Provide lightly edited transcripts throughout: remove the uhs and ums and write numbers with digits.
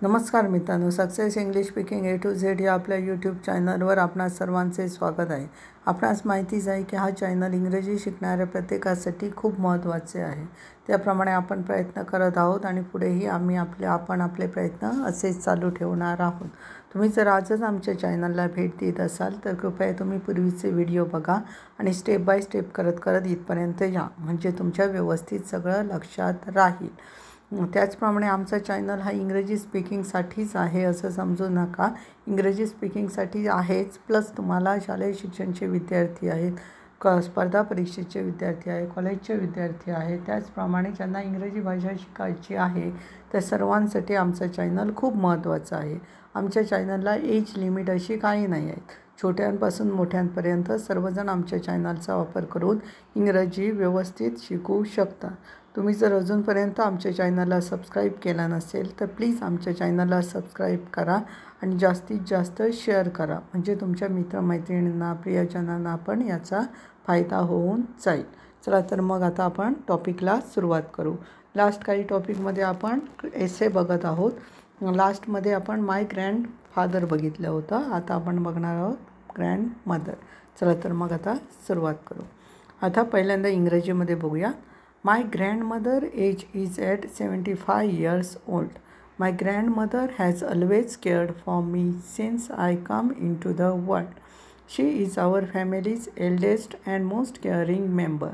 नमस्कार मित्रांनो, success English speaking A to Z या आपल्या यूट्यूब चॅनलवर आपणा सर्वांचे स्वागत आहे. आपणास माहितीच आहे की हा चॅनल इंग्रजी शिकणाऱ्या प्रत्येकासाठी खूप महत्त्वाचे आहे. त्याप्रमाणे आपण प्रयत्न करत आहोत आणि पुढेही आपण आपले प्रयत्न असेच चालू ठेवणार आहोत. तुम्ही जर आजच आमच्या चॅनलला भेट देत असाल तर कृपया तुम्ही पूर्वीचे व्हिडिओ बघा आणि स्टेप बाय स्टेप करत इथपर्यंत या, म्हणजे तुमच्या व्यवस्थित सगळं लक्षात राहील. त्याचप्रमाणे आमचा चॅनल हा इंग्रजी स्पीकिंगसाठीच आहे असं समजू नका. इंग्रजी स्पीकिंगसाठी आहेच, प्लस तुम्हाला शालेय शिक्षणाचे विद्यार्थी आहेत, स्पर्धा परीक्षेचे विद्यार्थी आहे, कॉलेजचे विद्यार्थी आहेत, त्याचप्रमाणे ज्यांना इंग्रजी भाषा शिकायची आहे त्या सर्वांसाठी आमचा चॅनल खूप महत्त्वाचा आहे. आमच्या चॅनलला एज लिमिट अशी काही नाही आहे. छोट्यांपासून मोठ्यांपर्यंत सर्वजण आमच्या चॅनलचा वापर करून इंग्रजी व्यवस्थित शिकू शकता. तुम्ही जर अजूनपर्यंत आमच्या चॅनलला सबस्क्राईब केला नसेल तर प्लीज आमच्या चॅनलला सबस्क्राईब करा आणि जास्तीत जास्त शेअर करा, म्हणजे तुमच्या मित्रमैत्रिणींना, प्रियजनांना पण याचा फायदा होऊन जाईल. चला तर मग आता आपण टॉपिकला सुरुवात करू. लास्ट काही टॉपिकमध्ये आपण एसे बघत आहोत. लास्टमध्ये आपण माय ग्रँडफादर बघितलं होतं, आता आपण बघणार आहोत ग्रँडमदर. चला तर मग आता सुरुवात करू. आता पहिल्यांदा इंग्रजीमध्ये बघूया. My grandmother age is at 75 years old. My grandmother has always cared for me since I come into the world. She is our family's eldest and most caring member.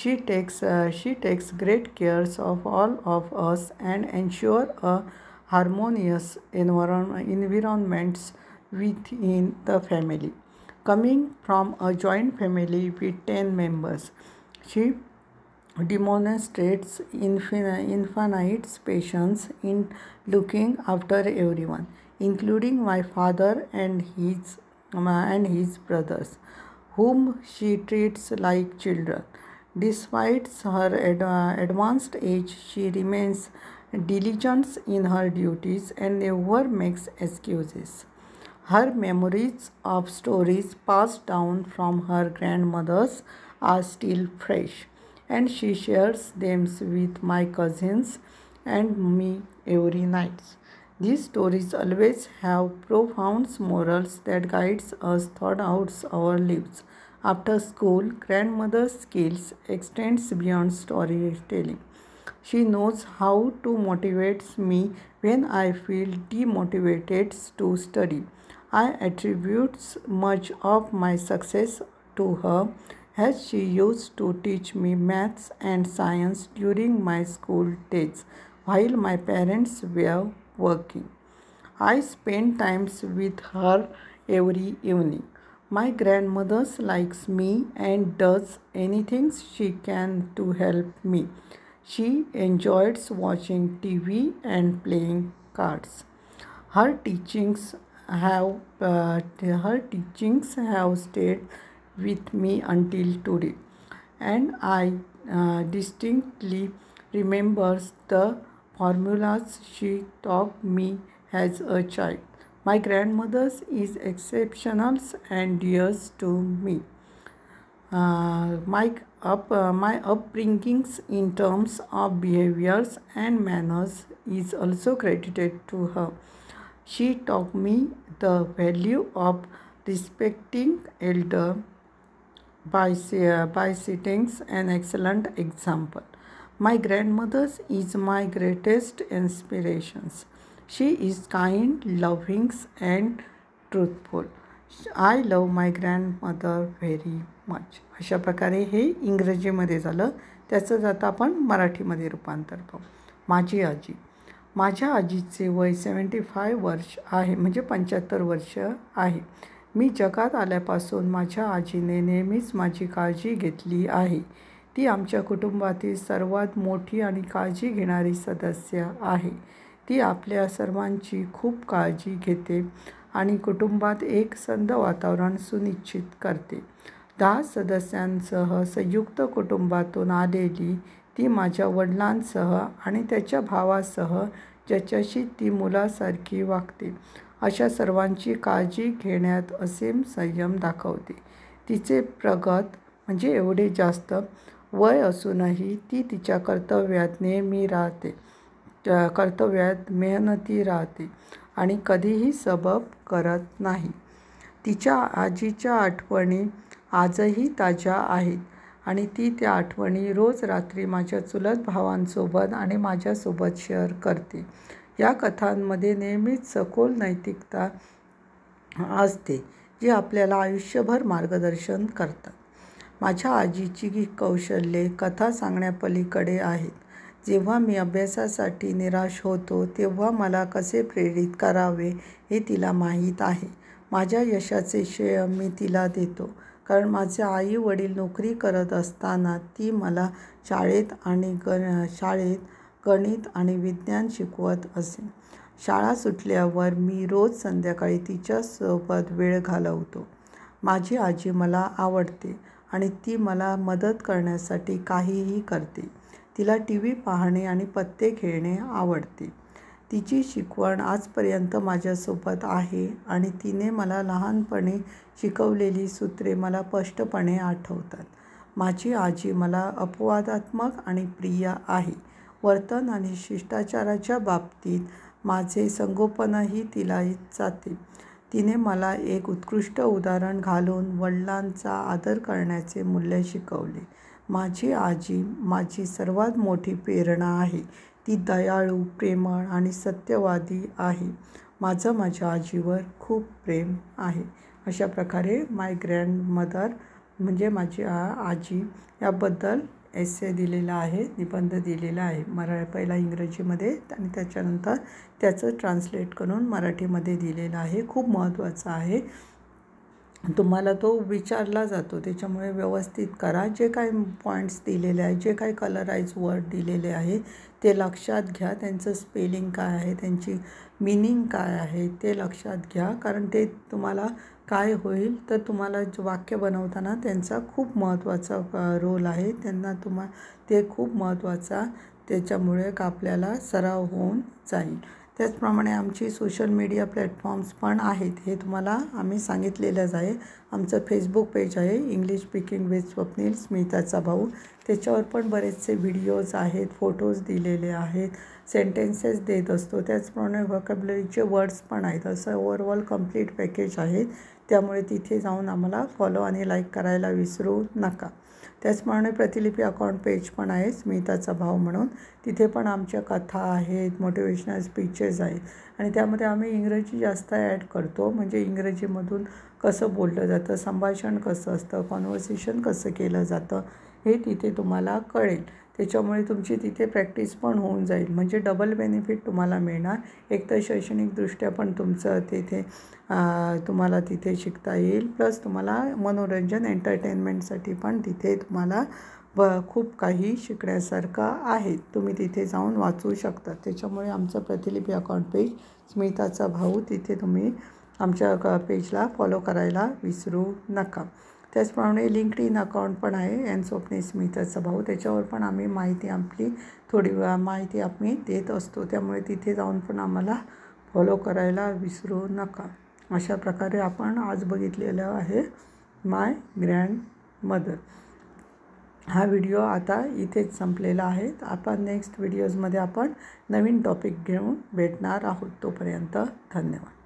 She takes great care of all of us and ensure a harmonious environments within the family. Coming from a joint family with 10 members, she demonstrates infinite patience in looking after everyone, including my father and his brothers, whom she treats like children. Despite her advanced age, she remains diligent in her duties and never makes excuses. Her memories of stories passed down from her grandmothers are still fresh, and she shares them with my cousins and me every night. These stories always have profound morals that guides us throughout our lives. After school, grandmother's skills extends beyond storytelling. She knows how to motivate me when I feel demotivated to study. I attribute much of my success to her, as she used to teach me maths and science during my school days while my parents were working. I spend times with her every evening. My grandmother likes me and does anything she can to help me. She enjoys watching TV and playing cards. Her teachings have stayed with me until today, and I distinctly remember the formulas she taught me as a child. My grandmother is exceptional and dear to me. My upbringings in terms of behaviors and manners is also credited to her. She taught me the value of respecting elder by setting an excellent example. My grandmother is my greatest inspiration. She is kind, loving and truthful. I love my grandmother very much. अशा प्रकारे हे इंग्रजीमध्ये झालं. त्याचंच आता आपण मराठीमध्ये रूपांतर पाहू. माझी आजी. माझ्या आजीचे वय 75 वर्ष आहे, म्हणजे 75 वर्ष आहे. मी जगात आल्यापासून माझ्या आजीने नेहमीच माझी काळजी घेतली आहे. ती आमच्या कुटुंबातील सर्वात मोठी आणि काळजी घेणारी सदस्य आहे. ती आपल्या सर्वांची खूप काळजी घेते आणि कुटुंबात एक संध वातावरण सुनिश्चित करते. 10 सदस्यांसह संयुक्त कुटुंबातून आलेली ती माझ्या वडिलांसह आणि त्याच्या भावासह, ज्याच्याशी ती मुलासारखी वागते, अशा सर्वांची काळजी घेण्यात असीम संयम दाखवते. तिचे प्रगत म्हणजे एवढे जास्त वय असूनही ती तिच्या कर्तव्यात नेहमी राहते. कर्तव्यात मेहनती राहते आणि कधीही सबब करत नाही. तिच्या आजीच्या आठवणी आजही ताज्या आहेत आणि ती त्या आठवणी रोज रात्री माझ्या चुलत भावांसोबत आणि माझ्यासोबत शेअर करते. या कथांमध्ये नेहमीच सखोल नैतिकता असते जी आपल्याला आयुष्यभर मार्गदर्शन करतात. माझ्या आजीची कौशल्ये कथा सांगण्यापलीकडे आहेत. जेव्हा मी अभ्यासासाठी निराश होतो तेव्हा मला कसे प्रेरित करावे हे तिला माहीत आहे. माझ्या यशाचे श्रेय मी तिला देतो कारण माझे आई वडील नोकरी करत असताना ती मला शाळेत गणित आणि विज्ञान शिकवत असे. शाळा सुटल्यावर मी रोज संध्याकाळी तिच्यासोबत वेळ घालवतो. माझी आजी मला आवडते आणि ती मला मदत करण्यासाठी काहीही करते. तिला टीव्ही पाहणे आणि पत्ते खेळणे आवडते. तिची शिकवण आजपर्यंत माझ्यासोबत आहे आणि तिने मला लहानपणी शिकवलेली सूत्रे मला स्पष्टपणे आठवतात. माझी आजी मला अपवादात्मक आणि प्रिय आहे. वर्तन आणि शिष्टाचाराच्या बाबतीत माझे संगोपनही तिला जाते. तिने मला एक उत्कृष्ट उदाहरण घालून वडिलांचा आदर करण्याचे मूल्य शिकवले. माझी आजी माझी सर्वात मोठी प्रेरणा आहे. ती दयाळू, प्रेमळ आणि सत्यवादी आहे. माझं माझ्या आजीवर खूप प्रेम आहे. अशा प्रकारे माय ग्रँडमदर म्हणजे माझी आजी याबद्दल एस्से दिलेला आहे, निबंध दिलेला आहे. पहिला इंग्रजीमध्ये आणि त्याच्यानंतर त्याचं ट्रान्सलेट करून मराठीमध्ये दिलेलं आहे. खूप महत्त्वाचं आहे. तुम्हाला तो विचारला जातो त्याच्यामुळे व्यवस्थित करा. जे काही पॉईंट्स दिलेले आहेत, जे काही कलराईज वर्ड दिलेले आहे ते लक्षात घ्या. त्यांचं स्पेलिंग काय आहे, त्यांची मीनिंग काय आहे ते लक्षात घ्या. कारण ते तुम्हाला काय होईल तर तुम्हाला वाक्य बनवताना त्यांचा खूप महत्त्वाचा रोल आहे. ते खूप महत्त्वाचा त्याच्यामुळे आपल्याला सराव होऊन जाईल. त्याचप्रमाणे आमची सोशल मीडिया प्लॅटफॉर्म्स पण आहेत. हे तुम्हाला आम्ही सांगितलेलंच आहे. आमचं फेसबुक पेज आहे इंग्लिश स्पीकिंग विथ स्वप्नील, स्मिताचा भाऊ. त्याच्यावर पण बरेचसे व्हिडिओज आहेत, फोटोज दिलेले आहेत, सेंटेन्सेस देत असतो. त्याचप्रमाणे व्होकॅब्युलरीचे वर्ड्स पण आहेत. असं ओव्हरऑल कंप्लीट पॅकेज आहे. त्यामुळे तिथे जाऊन आम्हाला फॉलो आणि लाईक करायला विसरू नका. त्याचप्रमाणे प्रतिलिपी अकाउंट पेज पण आहे स्मिताचा भाऊ म्हणून. तिथे पण आमच्या कथा आहेत, मोटिवेशनल स्पीचेस आहेत आणि त्यामध्ये आम्ही इंग्रजी जास्त ॲड करतो. म्हणजे इंग्रजीमधून कसं बोललं जातं, संभाषण कसं असतं, कॉन्व्हर्सेशन कसं केलं जातं हे तिथे तुम्हाला कळेल. त्याच्यामुळे तुमची तिथे प्रॅक्टिस पण होऊन जाईल. म्हणजे डबल बेनिफिट तुम्हाला मिळणार. एक तर शैक्षणिकदृष्ट्या पण तुमचं तुम्हाला तिथे शिकता येईल, प्लस तुम्हाला मनोरंजन एंटरटेनमेंटसाठी पण तिथे तुम्हाला खूप काही शिकण्यासारखं आहे. तुम्ही तिथे जाऊन वाचू शकता. त्याच्यामुळे आमचं प्रतिलिपी अकाउंट पेज स्मिताचा भाऊ, तिथे तुम्ही आमच्या पेजला फॉलो करायला विसरू नका. त्याचप्रमाणे लिंक्डइन अकाउंट पण आहे स्वप्नील स्मिताचा भाऊ. त्याच्यावर पण आम्ही थोडी माहिती आम्ही देत असतो. त्यामुळे तिथे जाऊन पण आम्हाला फॉलो करायला विसरू नका. अशा प्रकारे आपण आज बघितलेलं आहे माय ग्रँडमदर. हा व्हिडिओ आता इथेच संपलेला आहे. आपण नेक्स्ट व्हिडिओजमध्ये आपण नवीन टॉपिक घेऊन भेटणार आहोत. तोपर्यंत धन्यवाद.